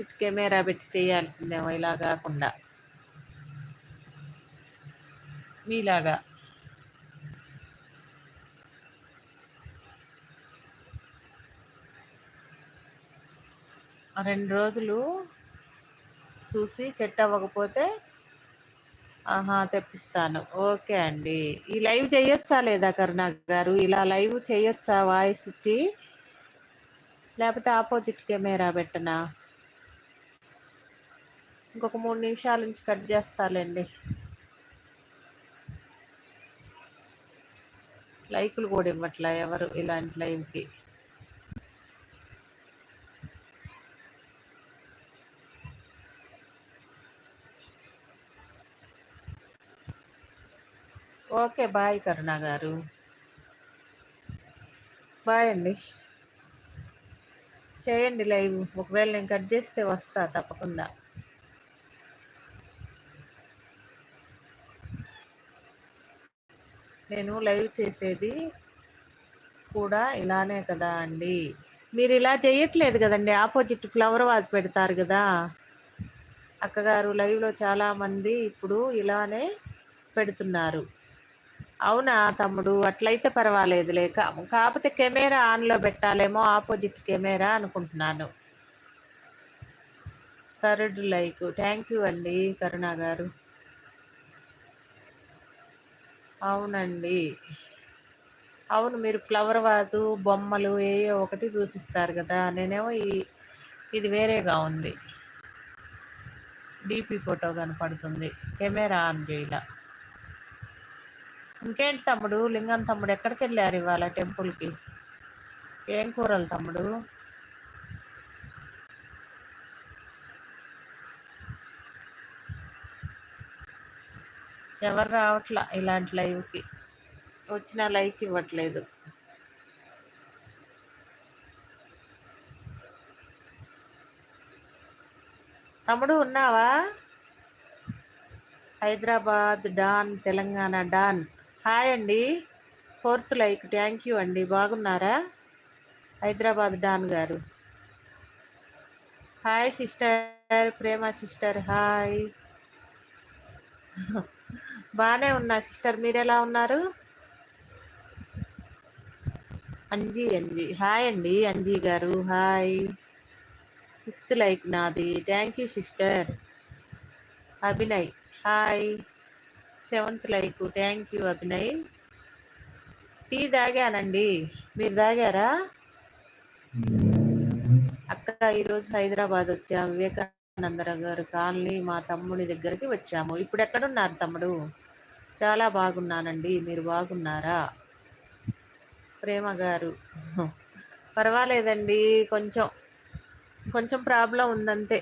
Opposite camera పెట్టి చేయాల్సిందేమో, ఇలా కాకుండా మీలాగా. రెండు రోజులు చూసి సెట్ అవ్వకపోతే తెప్పిస్తాను. ఓకే అండి. ఈ లైవ్ చేయొచ్చా లేదా కరుణాకర్ గారు? ఇలా లైవ్ చేయొచ్చా వాయిస్ ఇచ్చి? లేకపోతే ఆపోజిట్ కెమెరా పెట్టనా? ఇంకొక 3 నిమిషాల నుంచి కట్ చేస్తాలేండి. లైకులు కూడా ఇవ్వట్లా ఎవరు ఇలాంటి లైవ్కి. ఓకే, బాయ్ కరుణ గారు. బాయ్ అండి. చేయండి లైవ్. ఒకవేళ నేను కట్ చేస్తే వస్తా తప్పకుండా. నేను లైవ్ చేసేది కూడా ఇలానే కదా అండి. మీరు ఇలా చేయట్లేదు కదండి. ఆపోజిట్ ఫ్లవర్ వాజ్ పెడతారు కదా అక్కగారు. లైవ్లో చాలామంది ఇప్పుడు ఇలానే పెడుతున్నారు. అవునా తమ్ముడు? అట్లయితే పర్వాలేదులే. కాకపోతే కెమెరా ఆన్లో పెట్టాలేమో, ఆపోజిట్ కెమెరా అనుకుంటున్నాను. Third like. థ్యాంక్ యూ అండి కరుణ గారు. అవునండి, అవును. మీరు ఫ్లవర్ వాజు, బొమ్మలు ఏయో ఒకటి చూపిస్తారు కదా. నేనేమో ఇది వేరేగా ఉంది. డీపీ ఫోటో కనపడుతుంది. కెమెరా ఆన్ చేయలా. ఇంకేంటి తమ్ముడు? లింగం తమ్ముడు ఎక్కడికి వెళ్ళారు ఇవాళ టెంపుల్కి? ఏం కూరలు తమ్ముడు? ఎవరు రావట్లా ఇలాంటి లైవ్కి. వచ్చిన లైక్ ఇవ్వట్లేదు. తమ్ముడు ఉన్నావా? Hyderabad don, Telangana don. Hi అండి. 4th like. థ్యాంక్ యూ అండి. బాగున్నారా Hyderabad don garu? Hi sister Prema sister. Hi. బాగానే ఉన్నా సిస్టర్, మీరు ఎలా ఉన్నారు? అంజీ హాయ్ అండి. అంజీ గారు హాయ్. 5th లైక్ నాది. Thank you sister. Abhinay hi. 7th like. Thank you Abhinay. Tea తాగానండి, మీరు తాగారా? అక్క ఈరోజు హైదరాబాద్ వచ్చాము, వివేకానందరావు గారు కాలనీ మా తమ్ముడి దగ్గరికి వచ్చాము. ఇప్పుడు ఎక్కడున్నారు తమ్ముడు? చాలా బాగున్నానండి, మీరు బాగున్నారా? ప్రేమ గారు పర్వాలేదండి, కొంచెం ప్రాబ్లం ఉందంతే.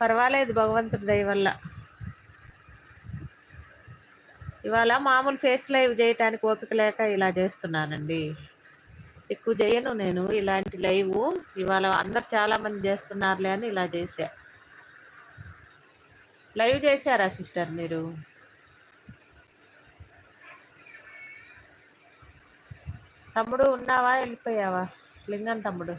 పర్వాలేదు, భగవంతుడి దయ వల్ల. ఇవాళ మామూలు ఫేస్ లైవ్ చేయటానికి ఓపిక లేక ఇలా చేస్తున్నానండి. ఎక్కువ చేయను నేను ఇలాంటి లైవ్. ఇవాళ అందరు చాలా మంది చేస్తున్నారులే అని ఇలా చేశా. లైవ్ చేశారా సిస్టర్ మీరు? తమ్ముడు ఉన్నావా, వెళ్ళిపోయావా? లింగం తమ్ముడు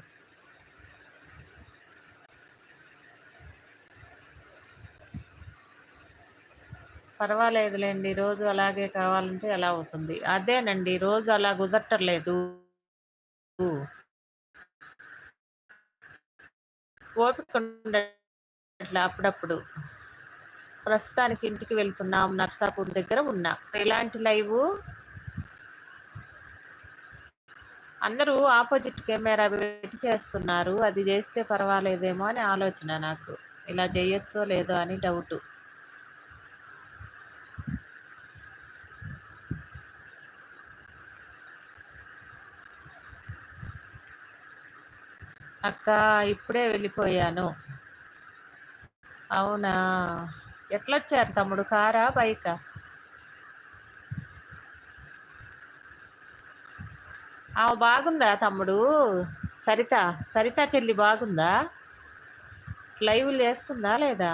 పర్వాలేదులేండి, రోజు అలాగే కావాలంటే ఎలా అవుతుంది? అదేనండి, రోజు అలా కుదరట్లేదు. ఓపిక ఉండట్లా అప్పుడప్పుడు. ప్రస్తుతానికి ఇంటికి వెళ్తున్నాం, నర్సాపూర్ దగ్గర ఉన్నా. ఇలాంటి లైవ్ అందరూ ఆపోజిట్ కెమెరా పెట్టి చేస్తున్నారు. అది చేస్తే పర్వాలేదేమో అని ఆలోచన నాకు. ఇలా చేయొచ్చో లేదో అని డౌట్. అక్క ఇప్పుడే వెళ్ళిపోయాను. అవునా, ఎట్లొచ్చారు తమ్ముడు? కారా, బైకా? బాగుందా తమ్ముడు? సరిత చెల్లి బాగుందా? లైవ్ చేస్తుందా లేదా?